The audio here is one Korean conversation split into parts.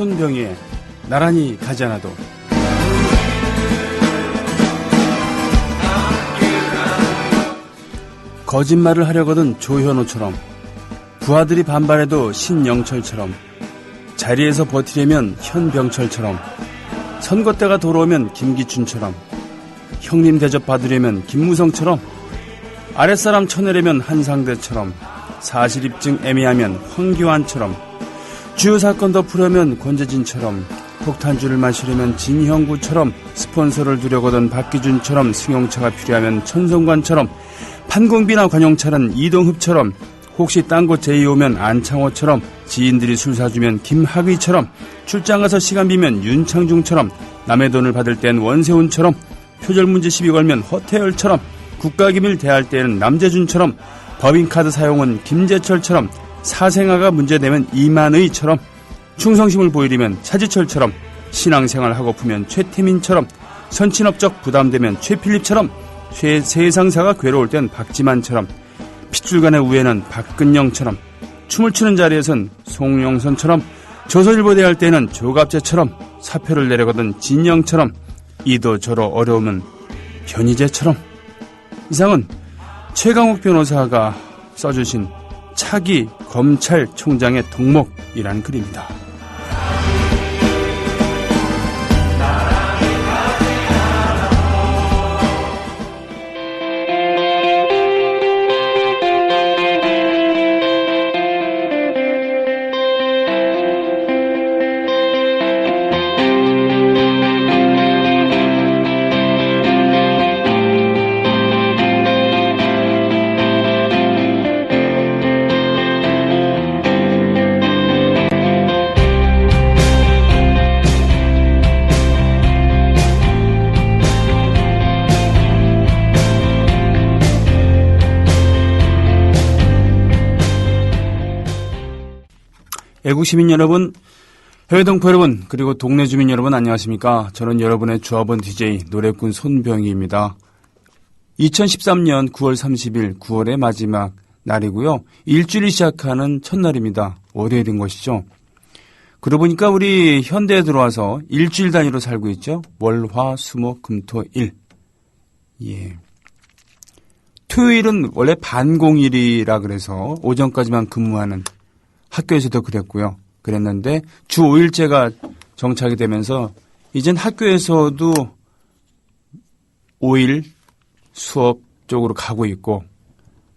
손병희의 나란히 가지 않아도. 거짓말을 하려거든 조현오처럼, 부하들이 반발해도 신영철처럼, 자리에서 버티려면 현병철처럼, 선거 때가 돌아오면 김기춘처럼, 형님 대접 받으려면 김무성처럼, 아랫사람 쳐내려면 한상대처럼, 사실 입증 애매하면 황교안처럼, 주요 사건 덮으려면 권재진처럼, 폭탄주를 마시려면 진형구처럼, 스폰서를 두려거든 박기준처럼, 승용차가 필요하면 천성관처럼, 판공비나 관용차는 이동흡처럼, 혹시 딴 곳 제의 오면 안창호처럼, 지인들이 술 사주면 김학의처럼, 출장 가서 시간 비면 윤창중처럼, 남의 돈을 받을 땐 원세훈처럼, 표절문제 시비 걸면 허태열처럼, 국가기밀 대할 때는 남재준처럼, 법인카드 사용은 김재철처럼, 사생아가 문제되면 이만의처럼, 충성심을 보이려면 차지철처럼, 신앙생활 하고프면 최태민처럼, 선친업적 부담되면 최필립처럼, 세상사가 괴로울 땐 박지만처럼, 핏줄간의 우애는 박근영처럼, 춤을 추는 자리에선 송영선처럼, 조선일보 대할 때는 조갑재처럼, 사표를 내려거든 진영처럼, 이도 저로 어려우면 변희재처럼. 이상은 최강욱 변호사가 써주신 차기 검찰총장의 덕목이라는 글입니다. 애국 시민 여러분, 해외 동포 여러분, 그리고 동네 주민 여러분 안녕하십니까? 저는 여러분의 조합원 DJ 노래꾼 손병희입니다. 2013년 9월 30일 9월의 마지막 날이고요. 일주일이 시작하는 첫날입니다. 월요일인 것이죠. 그러고 보니까 우리 현대에 들어와서 일주일 단위로 살고 있죠. 월, 화, 수, 목, 금, 토, 일. 예. 토요일은 원래 반공일이라 그래서 오전까지만 근무하는, 학교에서도 그랬는데 주 5일제가 정착이 되면서 이젠 학교에서도 5일 수업 쪽으로 가고 있고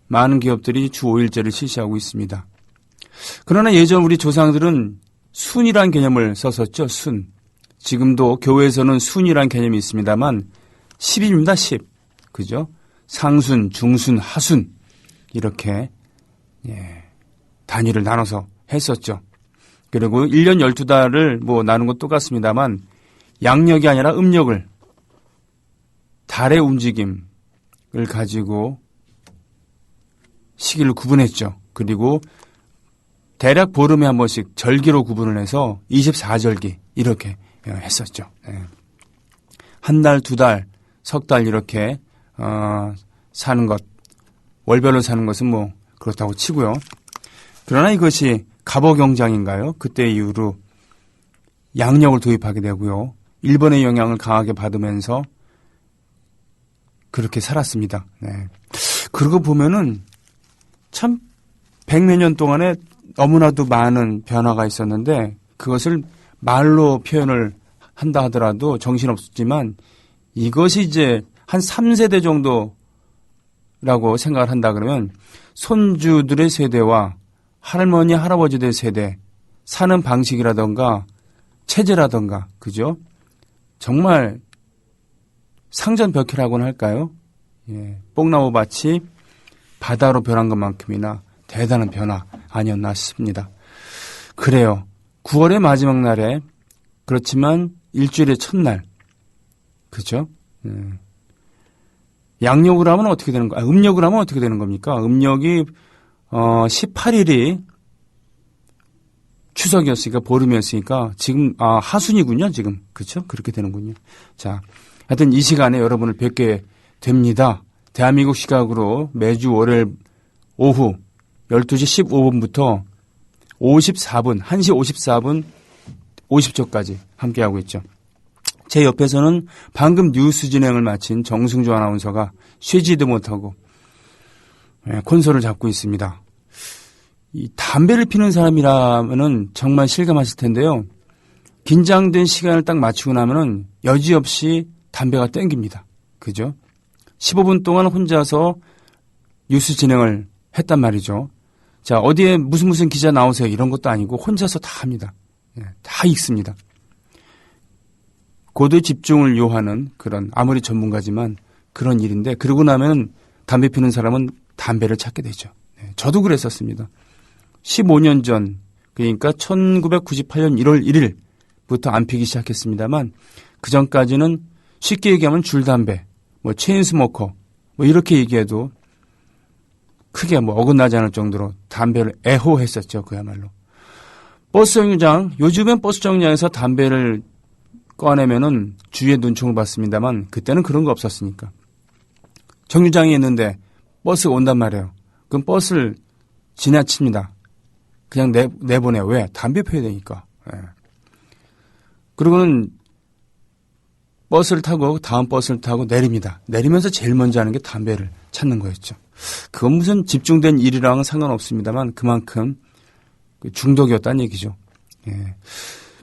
많은 기업들이 주 5일제를 실시하고 있습니다. 그러나 예전 우리 조상들은 순이란 개념을 썼었죠. 순. 지금도 교회에서는 순이란 개념이 있습니다만 10입니다. 10. 그죠? 상순, 중순, 하순 이렇게 단위를 나눠서 했었죠. 그리고 1년 12달을 나눈 것 똑같습니다만 양력이 아니라 음력을, 달의 움직임을 가지고 시기를 구분했죠. 그리고 대략 보름에 한 번씩 절기로 구분을 해서 24절기 이렇게 했었죠. 한 달, 두 달, 석 달 이렇게 사는 것, 월별로 사는 것은 그렇다고 치고요. 그러나 이것이 갑오경장인가요? 그때 이후로 양력을 도입하게 되고요. 일본의 영향을 강하게 받으면서 그렇게 살았습니다. 네. 그러고 보면은 참 백몇 년 동안에 너무나도 많은 변화가 있었는데 그것을 말로 표현을 한다 하더라도 정신없었지만 이것이 이제 한 3세대 정도라고 생각을 한다 그러면 손주들의 세대와 할머니, 할아버지들 세대, 사는 방식이라던가 체제라던가, 그죠? 정말 상전벽해라고는 할까요? 예, 뽕나무밭이 바다로 변한 것만큼이나 대단한 변화 아니었나 싶습니다. 그래요. 9월의 마지막 날에 그렇지만 일주일의 첫날, 그죠? 양력으로 하면 어떻게 되는 거? 음력으로 하면 어떻게 되는 겁니까? 음력이 18일이 추석이었으니까 보름이었으니까 지금 하순이군요. 지금 그렇죠? 그렇게 되는군요. 자, 하여튼 이 시간에 여러분을 뵙게 됩니다. 대한민국 시각으로 매주 월요일 오후 12시 15분부터 54분, 1시 54분, 50초까지 함께하고 있죠. 제 옆에서는 방금 뉴스 진행을 마친 정승조 아나운서가 쉬지도 못하고 콘솔을 잡고 있습니다. 이 담배를 피는 사람이라면은 정말 실감하실 텐데요. 긴장된 시간을 딱 맞추고 나면은 여지없이 담배가 땡깁니다. 그죠? 15분 동안 혼자서 뉴스 진행을 했단 말이죠. 자, 어디에 무슨 기자 나오세요. 이런 것도 아니고 혼자서 다 합니다. 다 읽습니다. 고도 집중을 요하는 그런 아무리 전문가지만 그런 일인데 그러고 나면 담배 피는 사람은 담배를 찾게 되죠. 저도 그랬었습니다. 15년 전 그러니까 1998년 1월 1일부터 안 피기 시작했습니다만 그전까지는 쉽게 얘기하면 줄담배, 뭐 체인스모커 뭐 이렇게 얘기해도 크게 뭐 어긋나지 않을 정도로 담배를 애호했었죠. 그야말로. 버스 정류장, 요즘엔 버스 정류장에서 담배를 꺼내면은 주위에 눈총을 받습니다만 그때는 그런 거 없었으니까. 정류장에 있는데 버스가 온단 말이에요. 그럼 버스를 지나칩니다. 그냥 내보내요. 왜? 담배 피워야 되니까. 그러고는 버스를 타고 다음 버스를 타고 내립니다. 내리면서 제일 먼저 하는 게 담배를 찾는 거였죠. 그건 무슨 집중된 일이랑은 상관없습니다만 그만큼 중독이었다는 얘기죠.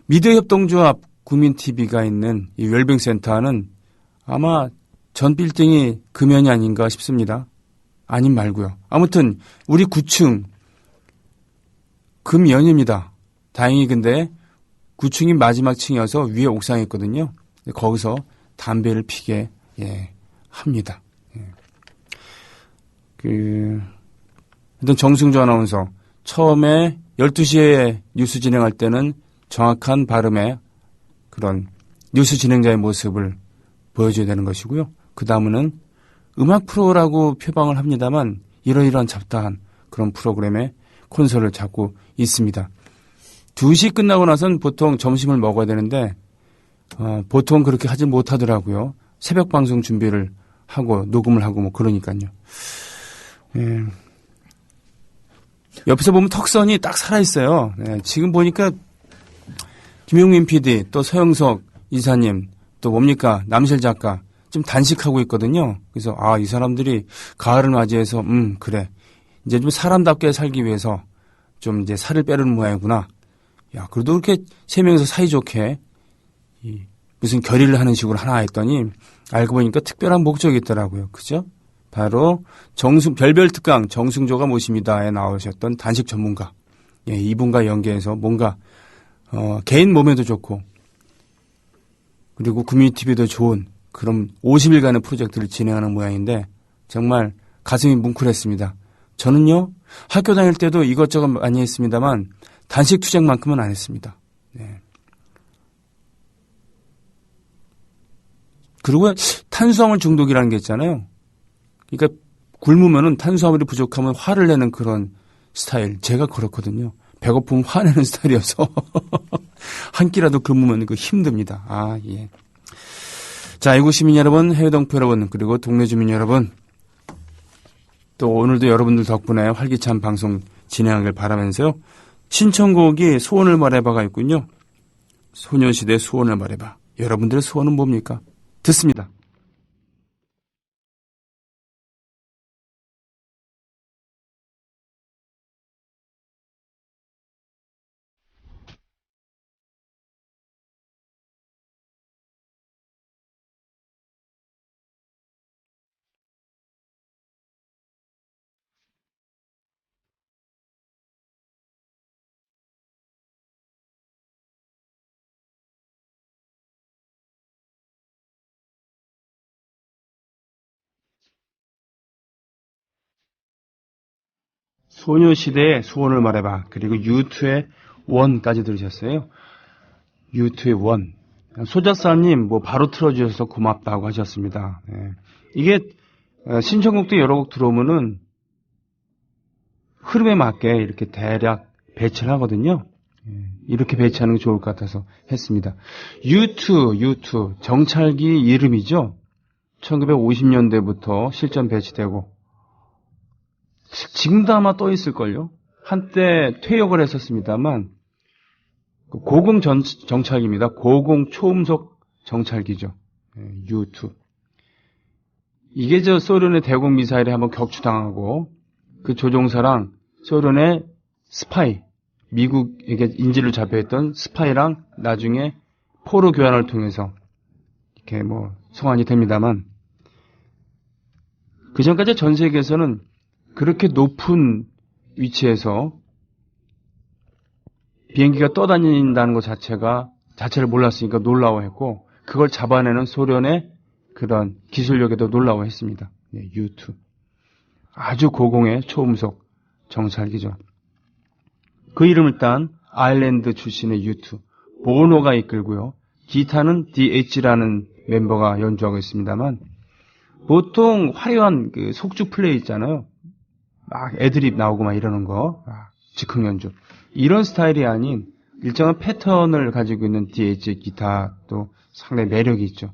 미디어협동조합 국민TV가 있는 이 웰빙센터는 아마 전 빌딩이 금연이 아닌가 싶습니다. 아님 말고요. 아무튼 우리 9층 금연입니다. 다행히 근데 9층이 마지막 층이어서 위에 옥상에 있거든요. 거기서 담배를 피게 합니다. 일단 정승조 아나운서 처음에 12시에 뉴스 진행할 때는 정확한 발음의 그런 뉴스 진행자의 모습을 보여줘야 되는 것이고요. 그 다음은 음악 프로라고 표방을 합니다만 이러이러한 잡다한 그런 프로그램에 콘솔을 잡고 있습니다. 2시 끝나고 나선 보통 점심을 먹어야 되는데 보통 그렇게 하지 못하더라고요. 새벽 방송 준비를 하고 녹음을 하고 뭐 그러니까요. 옆에서 보면 턱선이 딱 살아있어요. 지금 보니까 김용민 PD 또 서영석 이사님 또 뭡니까 남실 작가 좀 단식하고 있거든요. 그래서 이 사람들이 가을을 맞이해서 그래 이제 좀 사람답게 살기 위해서 좀 이제 살을 빼려는 모양이구나. 야 그래도 그렇게 세 명이서 사이좋게 무슨 결의를 하는 식으로 하나 했더니 알고 보니까 특별한 목적이 있더라고요. 그죠? 바로 별별 특강 정승조가 모십니다에 나오셨던 단식 전문가. 이분과 연계해서 뭔가 개인 몸에도 좋고 그리고 국민TV도 좋은 그런 50일간의 프로젝트를 진행하는 모양인데 정말 가슴이 뭉클했습니다. 저는요 학교 다닐 때도 이것저것 많이 했습니다만 단식 투쟁만큼은 안 했습니다. 그리고 탄수화물 중독이라는 게 있잖아요. 그러니까 굶으면은 탄수화물이 부족하면 화를 내는 그런 스타일. 제가 그렇거든요. 배고프면 화내는 스타일이어서 한 끼라도 굶으면 그 힘듭니다. 자, 애국 시민 여러분, 해외 동포 여러분, 그리고 동네 주민 여러분, 또 오늘도 여러분들 덕분에 활기찬 방송 진행하길 바라면서요. 신청곡이 소원을 말해봐가 있군요. 소녀시대 소원을 말해봐. 여러분들의 소원은 뭡니까? 듣습니다. 소녀시대의 소원을 말해봐. 그리고 U2의 원까지 들으셨어요. U2의 원. 소작사님 뭐 바로 틀어주셔서 고맙다고 하셨습니다. 이게 신청곡도 여러 곡 들어오면은 흐름에 맞게 이렇게 대략 배치를 하거든요. 이렇게 배치하는 게 좋을 것 같아서 했습니다. U2 정찰기 이름이죠. 1950년대부터 실전 배치되고 지금도 아마 떠 있을걸요. 한때 퇴역을 했었습니다만 고공 정찰기입니다. 고공 초음속 정찰기죠. U2. 이게 소련의 대공 미사일에 한번 격추당하고 그 조종사랑 소련의 스파이, 미국에게 인질을 잡혀있던 스파이랑 나중에 포로 교환을 통해서 이렇게 송환이 됩니다만, 그 전까지 전 세계에서는 그렇게 높은 위치에서 비행기가 떠다닌다는 것 자체를 몰랐으니까 놀라워했고, 그걸 잡아내는 소련의 그런 기술력에도 놀라워했습니다. U2. 아주 고공의 초음속 정찰기죠. 그 이름을 딴 아일랜드 출신의 U2. 보노가 이끌고요. 기타는 DH라는 멤버가 연주하고 있습니다만, 보통 화려한 그 속주 플레이 있잖아요. 막 애드립 나오고 막 이러는 거. 즉흥 연주. 이런 스타일이 아닌 일정한 패턴을 가지고 있는 DH 기타도 상당히 매력이 있죠.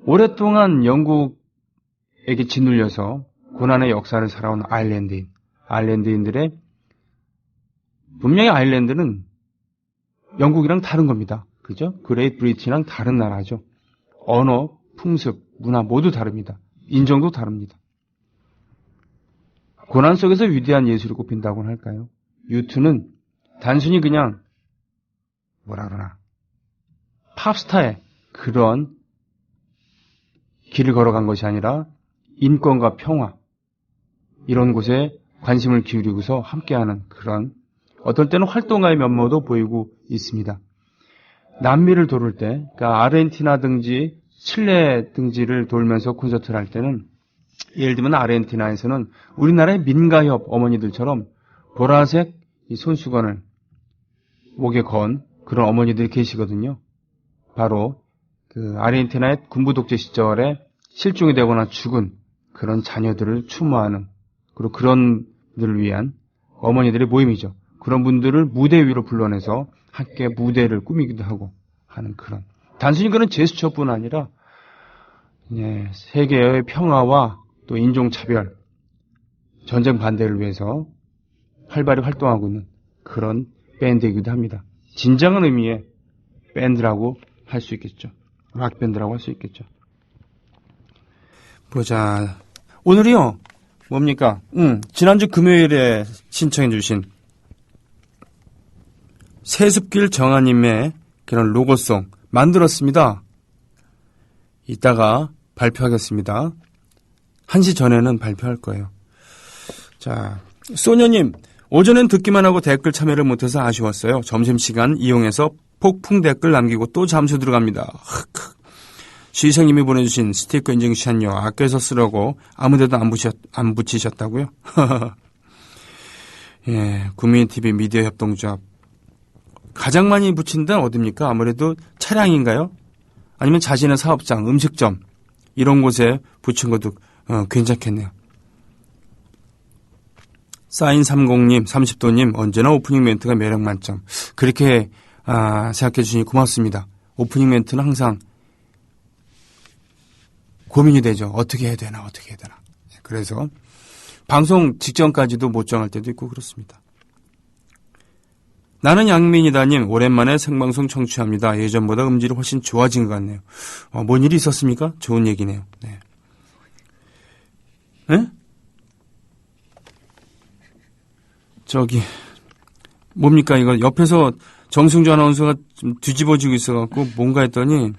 오랫동안 영국에게 짓눌려서 고난의 역사를 살아온 아일랜드인들의 분명히 아일랜드는 영국이랑 다른 겁니다. 그죠? 그레이트 브리튼이랑 다른 나라죠. 언어, 풍습, 문화 모두 다릅니다. 인종도 다릅니다. 고난 속에서 위대한 예술을 꼽힌다고는 할까요? U2는 단순히 그냥 팝스타의 그런 길을 걸어간 것이 아니라 인권과 평화 이런 곳에 관심을 기울이고서 함께하는 그런 어떨 때는 활동가의 면모도 보이고 있습니다. 남미를 돌을 때, 그러니까 아르헨티나 등지, 칠레 등지를 돌면서 콘서트를 할 때는 예를 들면 아르헨티나에서는 우리나라의 민가협 어머니들처럼 보라색 이 손수건을 목에 건 그런 어머니들이 계시거든요. 바로 그 아르헨티나의 군부 독재 시절에 실종이 되거나 죽은 그런 자녀들을 추모하는 그리고 그런 분들을 위한 어머니들의 모임이죠. 그런 분들을 무대 위로 불러내서 함께 무대를 꾸미기도 하고 하는 그런 단순히 그런 제스처뿐 아니라 세계의 평화와 또 인종차별, 전쟁 반대를 위해서 활발히 활동하고 있는 그런 밴드이기도 합니다. 진정한 의미의 밴드라고 할 수 있겠죠. 락밴드라고 할 수 있겠죠. 보자. 오늘이요. 뭡니까? 지난주 금요일에 신청해 주신 세습길 정아님의 그런 로고송 만들었습니다. 이따가 발표하겠습니다. 1시 전에는 발표할 거예요. 자, 소녀님, 오전엔 듣기만 하고 댓글 참여를 못해서 아쉬웠어요. 점심시간 이용해서 폭풍 댓글 남기고 또 잠수 들어갑니다. 시생님이 보내주신 스티커 인증샷요. 아껴서 쓰라고 아무데도 안 붙이셨다고요? 예, 국민TV 미디어 협동조합. 가장 많이 붙인 데는 어딥니까? 아무래도 차량인가요? 아니면 자신의 사업장, 음식점 이런 곳에 붙인 것도 괜찮겠네요. 사인30님, 30도님 언제나 오프닝 멘트가 매력 만점. 그렇게 생각해 주시니 고맙습니다. 오프닝 멘트는 항상 고민이 되죠. 어떻게 해야 되나. 그래서 방송 직전까지도 못 정할 때도 있고 그렇습니다. 나는 양민이다님, 오랜만에 생방송 청취합니다. 예전보다 음질이 훨씬 좋아진 것 같네요. 뭔 일이 있었습니까? 좋은 얘기네요. 네. 네? 뭡니까 이거 옆에서 정승주 아나운서가 좀 뒤집어지고 있어갖고 뭔가 했더니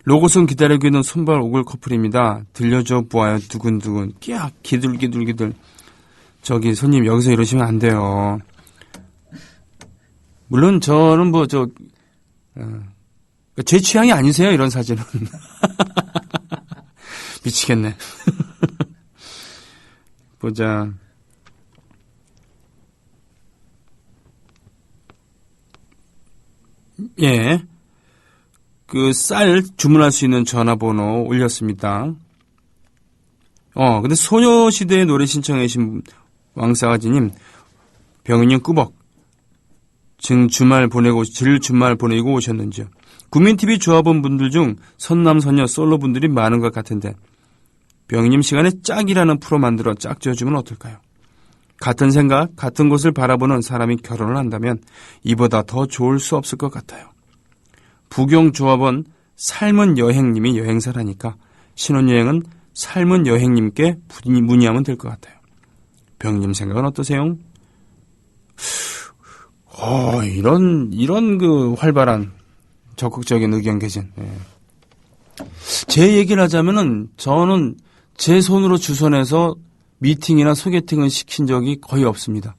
로고송 기다리고 있는 손발 오글 커플입니다. 들려줘 보아요. 두근두근 끼악 기둘기둘. 손님 여기서 이러시면 안 돼요. 물론 저는 제 취향이 아니세요 이런 사진은. 미치겠네. 보자. 예. 쌀 주문할 수 있는 전화번호 올렸습니다. 근데 소녀시대의 노래 신청해 주신 왕싸가지님, 병인형 꾸벅. 질 주말 보내고 오셨는지요? 국민TV 조합원 분들 중 선남, 선녀, 솔로 분들이 많은 것 같은데, 병인님 시간에 짝이라는 프로 만들어 짝 지어주면 어떨까요? 같은 생각, 같은 곳을 바라보는 사람이 결혼을 한다면 이보다 더 좋을 수 없을 것 같아요. 부경조합원 삶은 여행님이 여행사라니까 신혼여행은 삶은 여행님께 문의하면 될 것 같아요. 병님 생각은 어떠세요? 이런 그 활발한 적극적인 의견 개진. 예. 제 얘기를 하자면은 저는 제 손으로 주선해서 미팅이나 소개팅을 시킨 적이 거의 없습니다.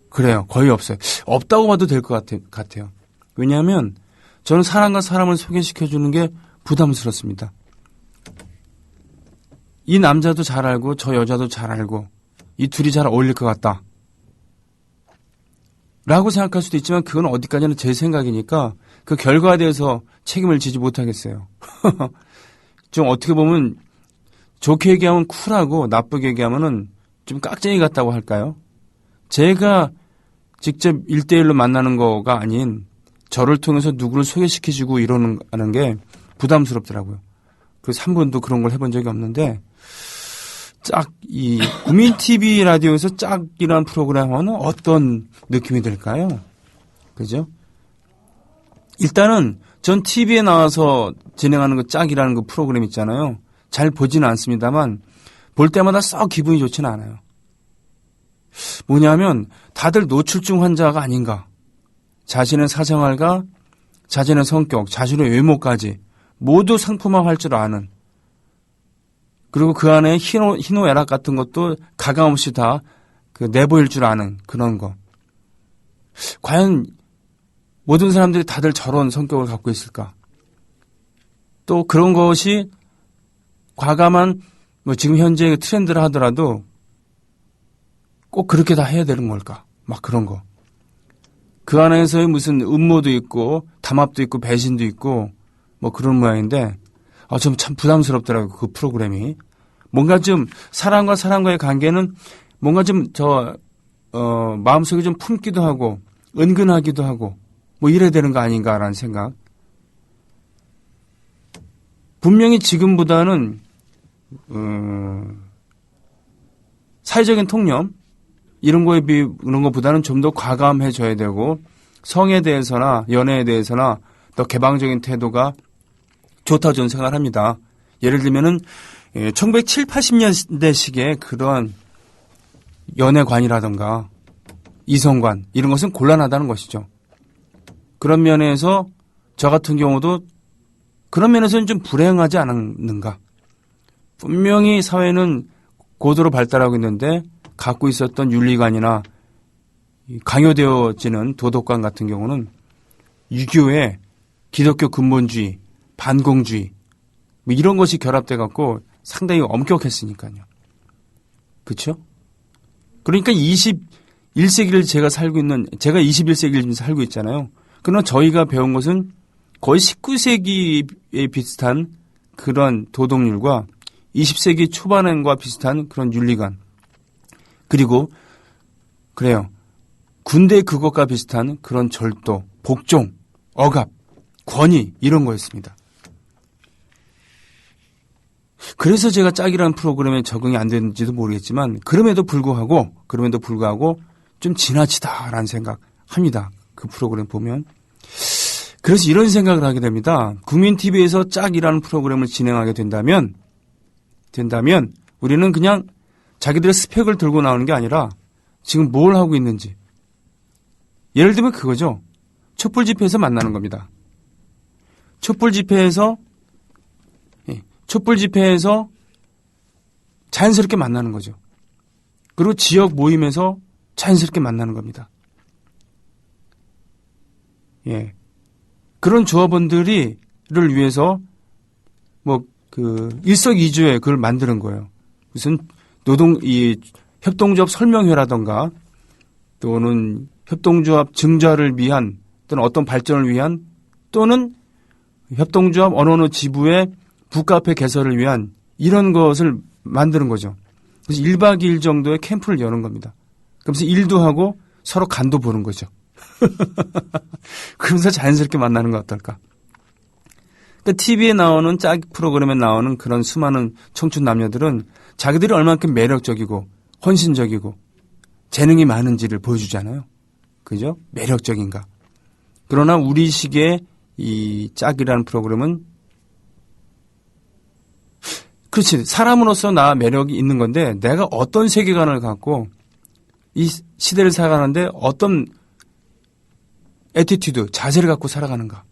그래요. 거의 없어요. 없다고 봐도 될 것 같아요. 왜냐하면 저는 사람과 사람을 소개시켜주는 게 부담스럽습니다. 이 남자도 잘 알고 저 여자도 잘 알고 이 둘이 잘 어울릴 것 같다. 라고 생각할 수도 있지만 그건 어디까지나 제 생각이니까 그 결과에 대해서 책임을 지지 못하겠어요. 좀 어떻게 보면 좋게 얘기하면 쿨하고 나쁘게 얘기하면은 좀 깍쟁이 같다고 할까요? 제가 직접 1대1로 만나는 거가 아닌 저를 통해서 누구를 소개시켜주고 이러는 게 부담스럽더라고요. 그래서 한 번도 그런 걸 해본 적이 없는데 이 국민TV 라디오에서 짝이라는 프로그램은 어떤 느낌이 들까요? 그죠? 일단은 전 TV에 나와서 진행하는 그 짝이라는 그 프로그램 있잖아요. 잘 보지는 않습니다만 볼 때마다 썩 기분이 좋지는 않아요. 뭐냐면 다들 노출증 환자가 아닌가. 자신의 사생활과 자신의 성격, 자신의 외모까지 모두 상품화할 줄 아는 그리고 그 안에 희노애락 같은 것도 가감없이 다 내보일 줄 아는 그런 거. 과연 모든 사람들이 다들 저런 성격을 갖고 있을까? 또 그런 것이 과감한 지금 현재 트렌드를 하더라도 꼭 그렇게 다 해야 되는 걸까? 막 그런 거. 그 안에서의 무슨 음모도 있고 담합도 있고 배신도 있고 뭐 그런 모양인데 좀 참 부담스럽더라고요. 그 프로그램이. 뭔가 좀 사람과 사람과의 관계는 뭔가 좀 마음속에 좀 품기도 하고 은근하기도 하고 뭐 이래야 되는 거 아닌가라는 생각. 분명히 지금보다는 사회적인 통념 이런 것보다는 좀 더 과감해져야 되고 성에 대해서나 연애에 대해서나 더 개방적인 태도가 좋다고 저는 생각을 합니다. 예를 들면은 1970, 80년대식의 그런 연애관이라든가 이성관 이런 것은 곤란하다는 것이죠. 그런 면에서 저 같은 경우도 그런 면에서는 좀 불행하지 않았는가. 분명히 사회는 고도로 발달하고 있는데 갖고 있었던 윤리관이나 강요되어지는 도덕관 같은 경우는 유교의 기독교 근본주의, 반공주의 뭐 이런 것이 결합돼 갖고 상당히 엄격했으니까요. 그렇죠? 그러니까 21세기를 제가 21세기를 살고 있잖아요. 그러나 저희가 배운 것은 거의 19세기에 비슷한 그런 도덕률과 20세기 초반과 비슷한 그런 윤리관 그리고 그래요. 군대 그것과 비슷한 그런 절도, 복종, 억압, 권위 이런 거였습니다. 그래서 제가 짝이라는 프로그램에 적응이 안 되는지도 모르겠지만 그럼에도 불구하고 좀 지나치다라는 생각합니다. 그 프로그램 보면. 그래서 이런 생각을 하게 됩니다. 국민TV에서 짝이라는 프로그램을 진행하게 된다면 우리는 그냥 자기들의 스펙을 들고 나오는 게 아니라 지금 뭘 하고 있는지. 예를 들면 그거죠. 촛불 집회에서 만나는 겁니다. 촛불 집회에서 자연스럽게 만나는 거죠. 그리고 지역 모임에서 자연스럽게 만나는 겁니다. 예. 그런 조합원들을 위해서 일석이조에 그걸 만드는 거예요. 무슨 협동조합 설명회라던가 또는 협동조합 증자를 위한 또는 어떤 발전을 위한 또는 협동조합 어느 지부의 북카페 개설을 위한 이런 것을 만드는 거죠. 그래서 1박 2일 정도의 캠프를 여는 겁니다. 그러면서 일도 하고 서로 간도 보는 거죠. 그러면서 자연스럽게 만나는 거 어떨까? 그러니까 TV에 나오는 짝 프로그램에 나오는 그런 수많은 청춘 남녀들은 자기들이 얼만큼 매력적이고 헌신적이고 재능이 많은지를 보여주잖아요. 그죠? 매력적인가. 그러나 우리식의 이 짝이라는 프로그램은 그렇지. 사람으로서 나 매력이 있는 건데 내가 어떤 세계관을 갖고 이 시대를 살아가는데 어떤 애티튜드, 자세를 갖고 살아가는가.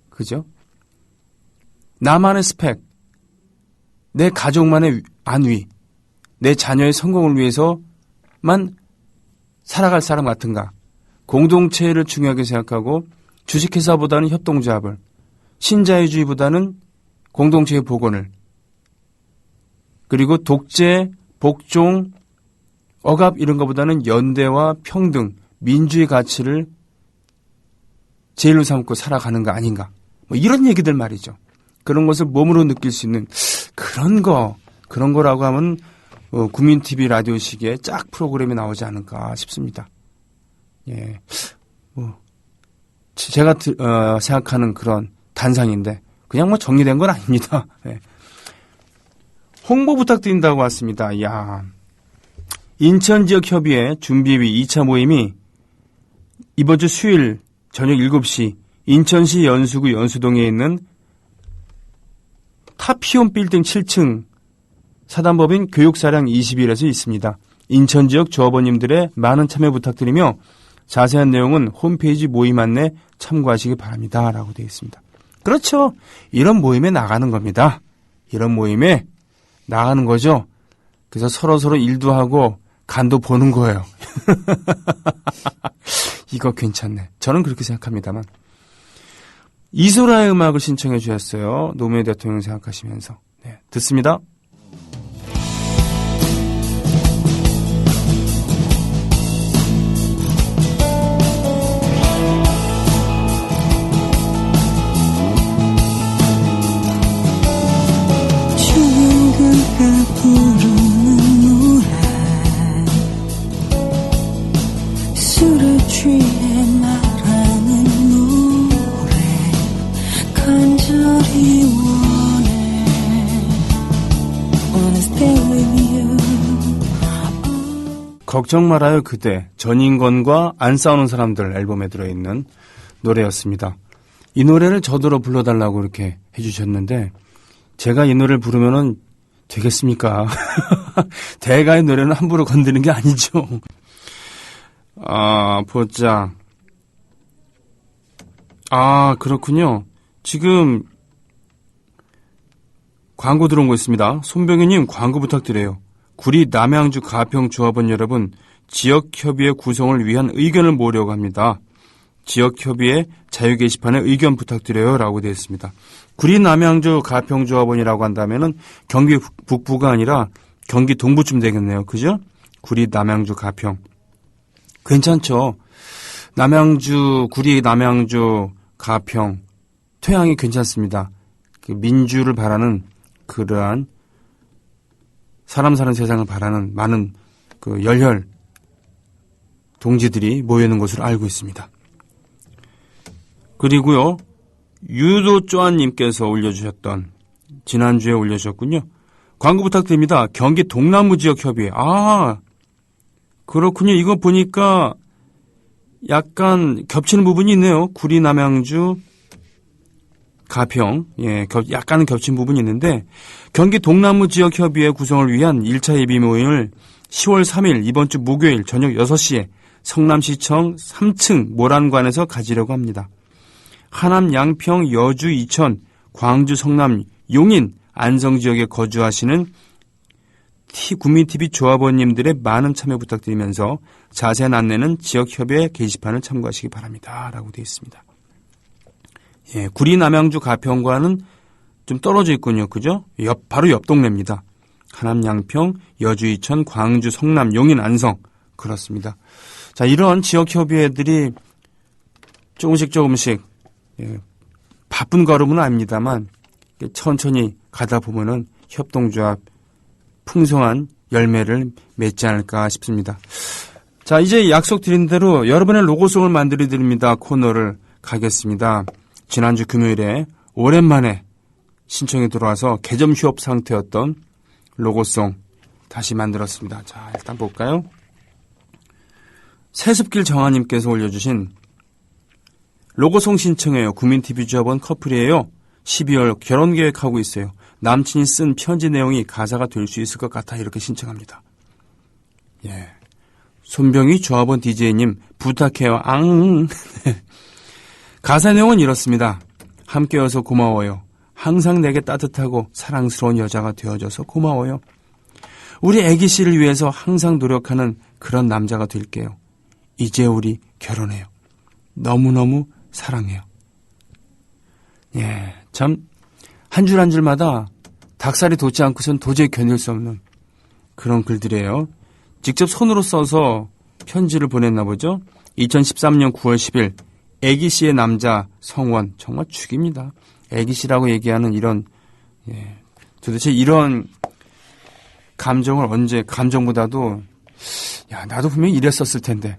그죠? 나만의 스펙, 내 가족만의 안위, 내 자녀의 성공을 위해서만 살아갈 사람 같은가. 공동체를 중요하게 생각하고 주식회사보다는 협동조합을, 신자유주의보다는 공동체의 복원을, 그리고 독재, 복종, 억압 이런 것보다는 연대와 평등, 민주의 가치를 제일로 삼고 살아가는 거 아닌가. 뭐 이런 얘기들 말이죠. 그런 것을 몸으로 느낄 수 있는 그런 거라고 하면 국민TV 라디오식의 짝 프로그램이 나오지 않을까 싶습니다. 예. 제가 생각하는 그런 단상인데 그냥 뭐 정리된 건 아닙니다. 예. 홍보 부탁드린다고 왔습니다. 이야. 인천지역협의회 준비위 2차 모임이 이번 주 수요일 저녁 7시 인천시 연수구 연수동에 있는 타피온 빌딩 7층 사단법인 교육사랑 21에서 있습니다. 인천지역 조합원님들의 많은 참여 부탁드리며 자세한 내용은 홈페이지 모임 안내 참고하시기 바랍니다. 라고 되어 있습니다. 그렇죠. 이런 모임에 나가는 겁니다. 이런 모임에 나가는 거죠. 그래서 서로 일도 하고 간도 보는 거예요. 이거 괜찮네. 저는 그렇게 생각합니다만. 이소라의 음악을 신청해 주셨어요. 노무현 대통령 생각하시면서. 네, 듣습니다. 걱정 말아요 그대, 전인권과 안 싸우는 사람들 앨범에 들어있는 노래였습니다. 이 노래를 저더러 불러달라고 이렇게 해주셨는데 제가 이 노래를 부르면은 되겠습니까? 대가의 노래는 함부로 건드는 게 아니죠. 보자. 그렇군요. 지금 광고 들어온 거 있습니다. 손병희님 광고 부탁드려요. 구리 남양주 가평조합원 여러분, 지역협의회 구성을 위한 의견을 모으려고 합니다. 지역협의회 자유 게시판에 의견 부탁드려요. 라고 되어 있습니다. 구리 남양주 가평조합원이라고 한다면은 경기 북부가 아니라 경기 동부쯤 되겠네요. 그죠? 구리 남양주 가평. 괜찮죠? 구리 남양주 가평. 토양이 괜찮습니다. 민주를 바라는 그러한 사람 사는 세상을 바라는 많은 열혈 동지들이 모여있는 것으로 알고 있습니다. 그리고요, 유도쪼아님께서 올려주셨던, 지난주에 올려주셨군요. 광고 부탁드립니다. 경기 동남부지역협의회. 그렇군요. 이거 보니까 약간 겹치는 부분이 있네요. 구리 남양주 가평, 약간은 겹친 부분이 있는데, 경기 동남부 지역 협의회 구성을 위한 1차 예비 모임을 10월 3일 이번 주 목요일 저녁 6시에 성남시청 3층 모란관에서 가지려고 합니다. 하남, 양평, 여주, 이천, 광주, 성남, 용인, 안성 지역에 거주하시는 국민TV 조합원님들의 많은 참여 부탁드리면서 자세한 안내는 지역협의회 게시판을 참고하시기 바랍니다. 라고 되어 있습니다. 예, 구리 남양주 가평과는 좀 떨어져 있군요. 그죠? 바로 옆 동네입니다. 하남, 양평, 여주, 이천, 광주, 성남, 용인, 안성. 그렇습니다. 자, 이런 지역협의회들이 조금씩 바쁜 걸음은 아닙니다만 천천히 가다 보면은 협동조합 풍성한 열매를 맺지 않을까 싶습니다. 자, 이제 약속드린 대로 여러분의 로고송을 만들어 드립니다. 코너를 가겠습니다. 지난주 금요일에 오랜만에 신청이 들어와서 개점 휴업 상태였던 로고송 다시 만들었습니다. 자, 일단 볼까요? 세습길 정아님께서 올려주신 로고송 신청해요. 구민TV 조합원 커플이에요. 12월 결혼 계획하고 있어요. 남친이 쓴 편지 내용이 가사가 될 수 있을 것 같아 이렇게 신청합니다. 예, 손병희 조합원 DJ님 부탁해요. 앙. 가사 내용은 이렇습니다. 함께여서 고마워요. 항상 내게 따뜻하고 사랑스러운 여자가 되어줘서 고마워요. 우리 애기 씨를 위해서 항상 노력하는 그런 남자가 될게요. 이제 우리 결혼해요. 너무너무 사랑해요. 예, 참 한 줄 한 줄마다 닭살이 돋지 않고선 도저히 견딜 수 없는 그런 글들이에요. 직접 손으로 써서 편지를 보냈나 보죠. 2013년 9월 10일 애기 씨의 남자 성원 정말 죽입니다. 애기 씨라고 얘기하는 이런 도대체 이런 감정을 언제 감정보다도 야 나도 분명히 이랬었을 텐데.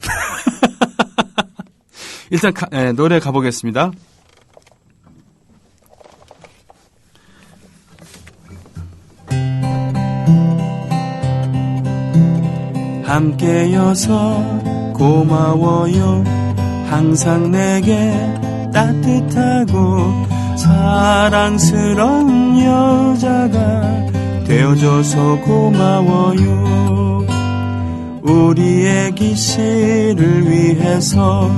일단 노래 가보겠습니다. 함께여서 고마워요. 항상 내게 따뜻하고 사랑스러운 여자가 되어줘서 고마워요. 우리 애기 씨를 위해서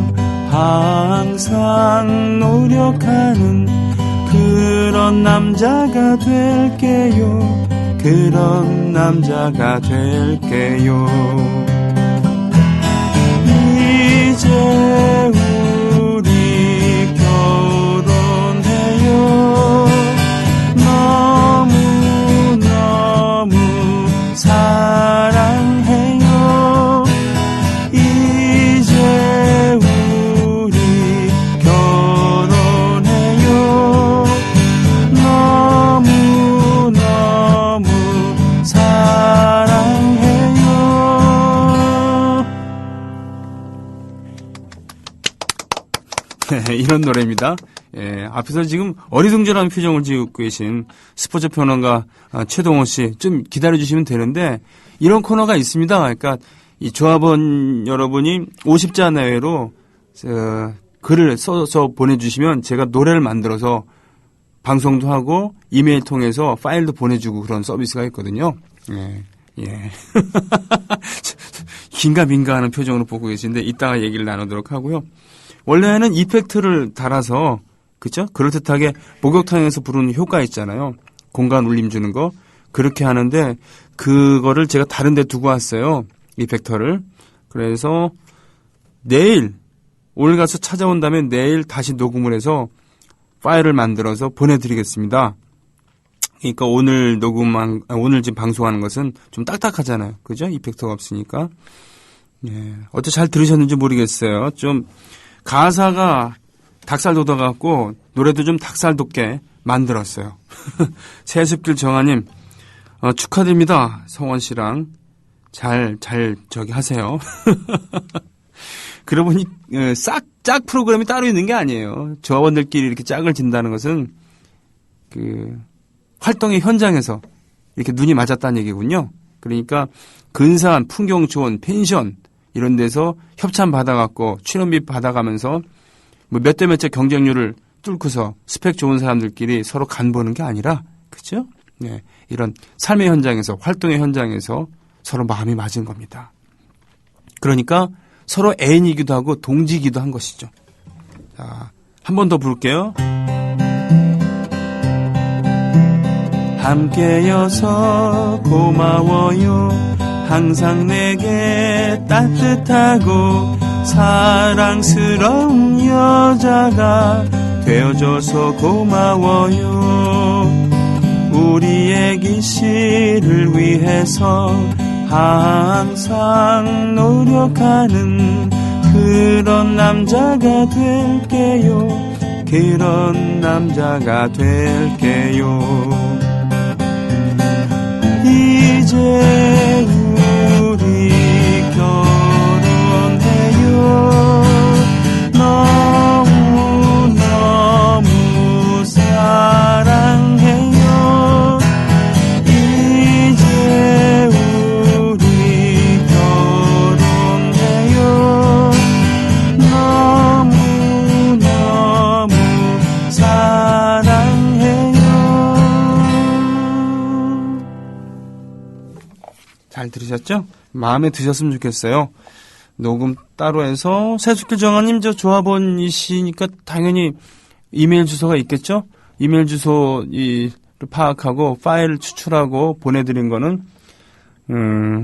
항상 노력하는 그런 남자가 될게요. 그런 남자가 될게요. 이제 우리 결혼해요. 너무너무 사랑해요. 이제 우리 결혼해요. 너무너무 사랑해요. 이런 노래입니다. 예, 앞에서 지금 어리둥절한 표정을 지고 계신 스포츠 평론가 최동호 씨 좀 기다려주시면 되는데 이런 코너가 있습니다. 그러니까 이 조합원 여러분이 50자 내외로 글을 써서 보내주시면 제가 노래를 만들어서 방송도 하고 이메일 통해서 파일도 보내주고 그런 서비스가 있거든요. 예, 예. 긴가민가 하는 표정으로 보고 계신데 이따가 얘기를 나누도록 하고요. 원래는 이펙트를 달아서 그죠? 그럴듯하게 목욕탕에서 부르는 효과 있잖아요. 공간 울림 주는 거. 그렇게 하는데 그거를 제가 다른 데 두고 왔어요. 이펙터를. 그래서 내일 오늘 가서 찾아온다면 내일 다시 녹음을 해서 파일을 만들어서 보내드리겠습니다. 그러니까 오늘 오늘 지금 방송하는 것은 좀 딱딱하잖아요. 그죠? 이펙터가 없으니까. 예. 어째 잘 들으셨는지 모르겠어요. 좀 가사가 닭살 돋아갖고 노래도 좀 닭살 돋게 만들었어요. 세습길 정아님 축하드립니다. 성원 씨랑 잘 하세요. 그러고 보니 짝 프로그램이 따로 있는 게 아니에요. 조합원들끼리 이렇게 짝을 진다는 것은 그 활동의 현장에서 이렇게 눈이 맞았다는 얘기군요. 그러니까 근사한 풍경 좋은 펜션 이런 데서 협찬 받아갖고 출연비 받아가면서 뭐 몇 대 몇째 경쟁률을 뚫고서 스펙 좋은 사람들끼리 서로 간보는 게 아니라 그죠? 네, 이런 삶의 현장에서 활동의 현장에서 서로 마음이 맞은 겁니다. 그러니까 서로 애인이기도 하고 동지이기도 한 것이죠. 자, 한 번 더 부를게요. 함께여서 고마워요. 항상 내게 따뜻하고 사랑스러운 여자가 되어줘서 고마워요. 우리 애기 씨를 위해서 항상 노력하는 그런 남자가 될게요. 그런 남자가 될게요. 이제 우리 결혼해요. 너무너무 사랑해요. 이제 잘 들으셨죠? 마음에 드셨으면 좋겠어요. 녹음 따로 해서 세숫길 정아님 저 조합원이시니까 당연히 이메일 주소가 있겠죠? 이메일 주소를 파악하고 파일을 추출하고 보내드린 거는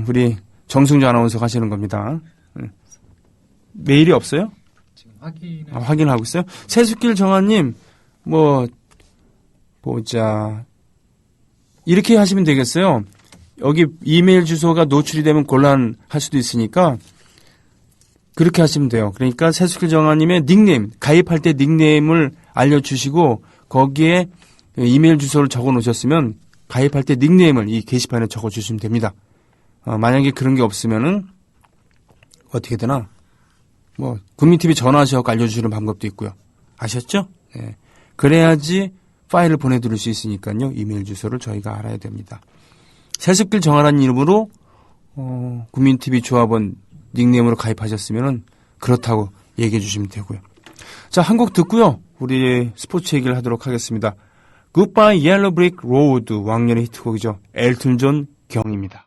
우리 정승주 아나운서가 하시는 겁니다. 메일이 없어요? 지금 확인을 하고 있어요? 세숫길 정아님 보자. 이렇게 하시면 되겠어요. 여기 이메일 주소가 노출이 되면 곤란할 수도 있으니까 그렇게 하시면 돼요. 그러니까 세숫길 정아님의 닉네임, 가입할 때 닉네임을 알려주시고 거기에 이메일 주소를 적어 놓으셨으면 가입할 때 닉네임을 이 게시판에 적어 주시면 됩니다. 만약에 그런 게 없으면은 어떻게 되나? 국민TV 전화하셔서 알려주시는 방법도 있고요. 아셨죠? 네. 그래야지 파일을 보내드릴 수 있으니까요. 이메일 주소를 저희가 알아야 됩니다. 세숫길 정아라는 이름으로 국민TV 조합원 닉네임으로 가입하셨으면 그렇다고 얘기해 주시면 되고요. 자, 한 곡 듣고요. 우리 스포츠 얘기를 하도록 하겠습니다. Goodbye Yellow Brick Road 왕년의 히트곡이죠. 엘튼 존 경입니다.